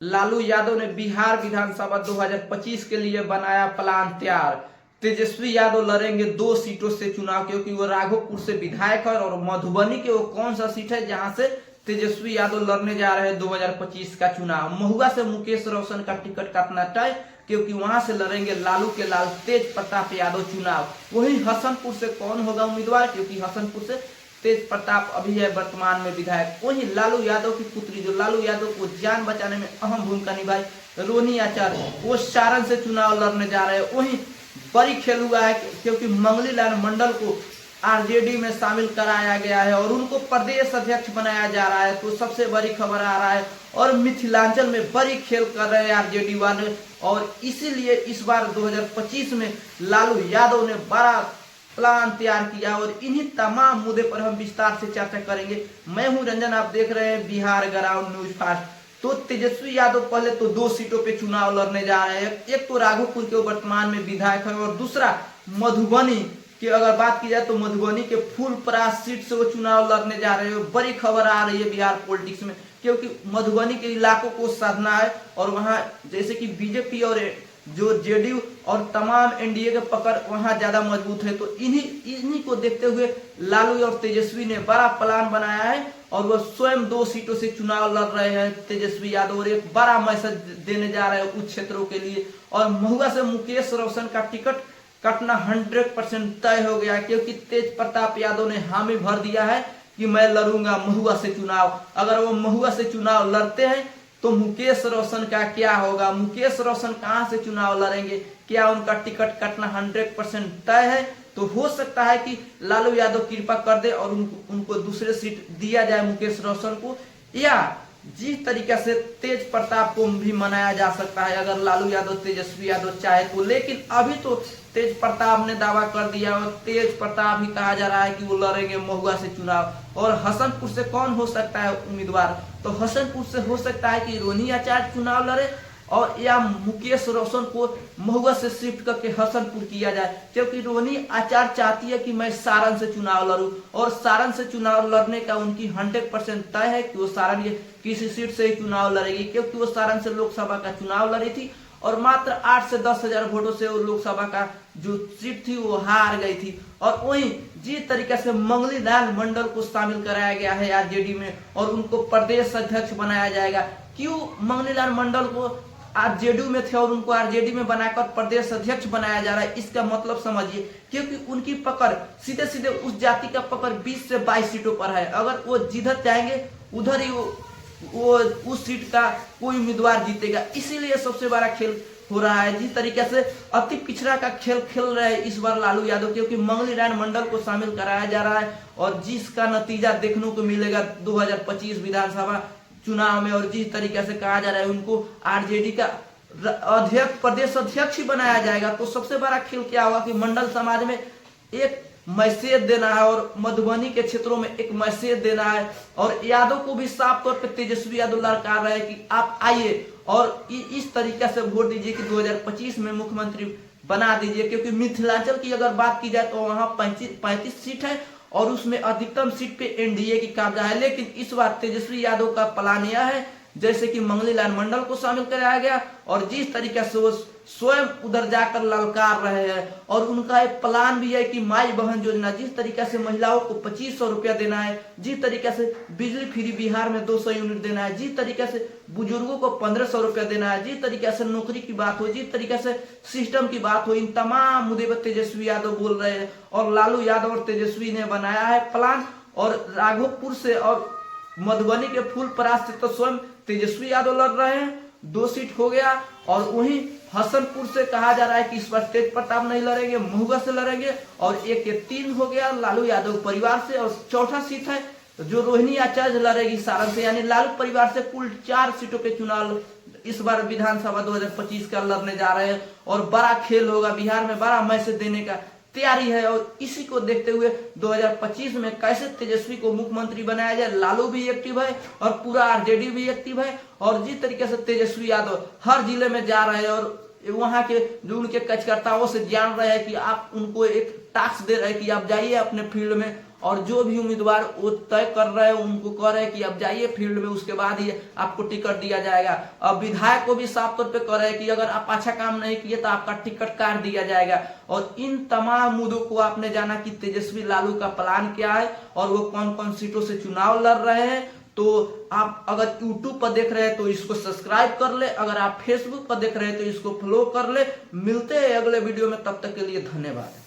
लालू यादव ने बिहार विधानसभा 2025 के लिए बनाया प्लान तैयार। तेजस्वी यादव लड़ेंगे 2 सीटों से चुनाव, क्योंकि वो राघोपुर से विधायक है और मधुबनी के वो कौन सा सीट है जहां से तेजस्वी यादव लड़ने जा रहे हैं 2025 का चुनाव। महुआ से मुकेश रोशन का टिकट काटना तय, क्योंकि वहां से लड़ेंगे लालू के लाल तेज प्रताप यादव चुनाव। वहीं हसनपुर से कौन होगा उम्मीदवार, क्योंकि हसनपुर से तेज प्रताप अभी है वर्तमान में विधायक। वहीं लालू यादव की पुत्री जो लालू यादव को जान बचाने में अहम भूमिका निभाई, रोनी आचार्य, वो सारण से चुनाव लड़ने जा रहे हैं। वहीं बड़ी खेल हुआ है क्योंकि मंगली लाल मंडल को आरजेडी में शामिल कराया गया है और उनको प्रदेश अध्यक्ष बनाया जा रहा है। तो सबसे बड़ी खबर आ रहा है और मिथिलांचल में बड़ी खेल कर रहे हैं आरजेडी वाले, और इसीलिए इस बार 2025 में लालू यादव ने बड़ा प्लान तैयार किया और इन्हीं तमाम मुद्दे पर हम विस्तार से चर्चा करेंगे। मैं हूं रंजन, आप देख रहे हैं बिहार ग्राउंड न्यूज फास्ट। तो तेजस्वी यादव पहले तो 2 सीटों पे चुनाव लड़ने जा रहे हैं। एक तो राघोपुर के वर्तमान में विधायक है और दूसरा मधुबनी की अगर बात की जाए तो मधुबनी के फूलपरास सीट से वो चुनाव लड़ने जा रहे हैं। बड़ी खबर आ रही है बिहार पॉलिटिक्स में, क्योंकि मधुबनी के इलाकों को साधना है और वहां जैसे कि बीजेपी और जो जेडीयू और तमाम एनडीए के पकड़ वहां ज्यादा मजबूत है। तो इन्हीं को देखते हुए लालू और तेजस्वी ने बड़ा प्लान बनाया है और वो स्वयं 2 सीटों से चुनाव लड़ रहे हैं तेजस्वी यादव, और एक बड़ा मैसेज देने जा रहे हैं उन क्षेत्रों के लिए। और महुआ से मुकेश रोशन का टिकट कटना 100% तय हो गया, क्योंकि तेज प्रताप यादव ने हामी भर दिया है कि मैं लड़ूंगा महुआ से चुनाव। अगर वो महुआ से चुनाव लड़ते हैं तो मुकेश रोशन का क्या होगा, मुकेश रोशन कहां से चुनाव लड़ेंगे, क्या उनका टिकट कटना 100% तय है? तो हो सकता है कि लालू यादव कृपा कर दे और उनको दूसरे सीट दिया जाए मुकेश रोशन को, या जिस तरीके से तेज प्रताप को भी मनाया जा सकता है अगर लालू यादव तेजस्वी यादव चाहे तो। लेकिन अभी तो तेज प्रताप ने दावा कर दिया और तेज प्रताप ही कहा जा रहा है कि वो लड़ेंगे महुआ से चुनाव। और हसनपुर से कौन हो सकता है उम्मीदवार, तो हसनपुर से हो सकता है कि रोनी आचार्य चुनाव लड़े और या मुकेश रोशन को महुआ से शिफ्ट करके हसनपुर किया जाए, क्योंकि रोनी आचार्य चाहती है कि मैं सारण से चुनाव लड़ूं और सारण से चुनाव लड़ने का उनकी 100% तय है कि वो सारण के किसी सीट से ही चुनाव लड़ेगी, क्योंकि वो सारण से लोकसभा का चुनाव लड़ी थी और मात्र 8 से 10 हजार वोटों से वो लोकसभा का जो सीट थी वो हार गई थी। और वहीं जिस तरीके से मंगली लाल मंडल को शामिल कराया गया है आरजेडी में और उनको प्रदेश अध्यक्ष बनाया जाएगा। क्यों मंगली लाल मंडल को आरजेडी में थे और उनको आरजेडी में बनाकर प्रदेश अध्यक्ष बनाया जा रहा है, इसका मतलब समझिए, क्योंकि उनकी पकड़ सीधे सीधे उस जाति का पकड़ 20 से 22 सीटों पर है। अगर वो जिधर जाएंगे उधर ही वो उस सीट का कोई उम्मीदवार जीतेगा। इसीलिए सबसे बड़ा खेल हो रहा है, जिस तरीके से अति पिछड़ा का खेल खेल रहे हैं इस बार लालू यादव, क्योंकि मंगली लाल मंडल को शामिल कराया जा रहा है और जिसका नतीजा देखने को मिलेगा 2025 विधानसभा चुनाव में। और जिस तरीके से कहा जा रहा है उनको आरजेडी का अध्यक्ष प्रदेश अध्यक्ष ही बनाया जाएगा। तो सबसे बड़ा खेल क्या होगा कि मंडल समाज में एक मैसेज देना है और मधुबनी के क्षेत्रों में एक मैसेज देना है और यादव को भी साफ तौर पे तेजस्वी यादव ललकार रहे कि आप आइए और इस तरीके से वोट दीजिए कि 2025 में मुख्यमंत्री बना दीजिए। क्योंकि मिथिलांचल की अगर बात की जाए तो वहां 35 सीट है और उसमें अधिकतम सीट पे एनडीए की कब्जा है। लेकिन इस बार तेजस्वी यादव का प्लान यह है, जैसे कि मंगली लाल मंडल को शामिल कराया गया और जिस तरीके से वो स्वयं उधर जाकर ललकार रहे हैं, और उनका एक प्लान भी है कि माई बहन योजना, जिस तरीके से महिलाओं को 2500 रुपया देना है, जिस तरीके से बिजली फ्री बिहार में 200 यूनिट देना है, जिस तरीके से बुजुर्गों को 1500 रुपया देना है, जिस तरीके से नौकरी की बात हो, जिस तरीके से सिस्टम की बात हो, इन तमाम मुद्दे पर तेजस्वी यादव बोल रहे हैं और लालू यादव और तेजस्वी ने बनाया है प्लान। और राघोपुर से और मधुबनी के फूलपरास से तो स्वयं तेजस्वी यादव लड़ रहे हैं, 2 सीट हो गया। और वहीं हसनपुर से कहा जा रहा है कि इस बार तेज प्रताप नहीं लड़ेंगे, महुआ से लड़ेंगे और 1 के 3 हो गया लालू यादव परिवार से। और चौथा सीट है जो रोहिणी आचार्य लड़ेगी सारण से, यानी लालू परिवार से कुल 4 सीटों पे चुनाव इस बार विधानसभा 2025 का लड़ने जा रहे हैं और बड़ा खेल होगा। बिहार में बड़ा मैसेज देने का तैयारी है और इसी को देखते हुए 2025 में कैसे तेजस्वी को मुख्यमंत्री बनाया जाए, लालू भी एक्टिव है और पूरा आरजेडी भी एक्टिव है। और जिस तरीके से तेजस्वी यादव हर जिले में जा रहे हैं और वहां के जो उनके कार्यकर्ताओं से जान रहे हैं कि आप उनको एक टास्क दे रहे हैं कि आप जाइए अपने फील्ड में और जो भी उम्मीदवार वो तय कर रहे हैं उनको कह रहे हैं कि अब जाइए फील्ड में, उसके बाद ही आपको टिकट दिया जाएगा। अब विधायक को भी साफ तौर पे कह रहे हैं कि अगर आप अच्छा काम नहीं किए तो आपका टिकट काट दिया जाएगा। और इन तमाम मुद्दों को आपने जाना कि तेजस्वी लालू का प्लान क्या है और वो कौन कौन सीटों से चुनाव लड़ रहे हैं। तो आप अगर YouTube पर देख रहे हैं तो इसको सब्सक्राइब कर ले, अगर आप Facebook पर देख रहे हैं तो इसको फॉलो कर ले। मिलते हैं अगले वीडियो में, तब तक के लिए धन्यवाद।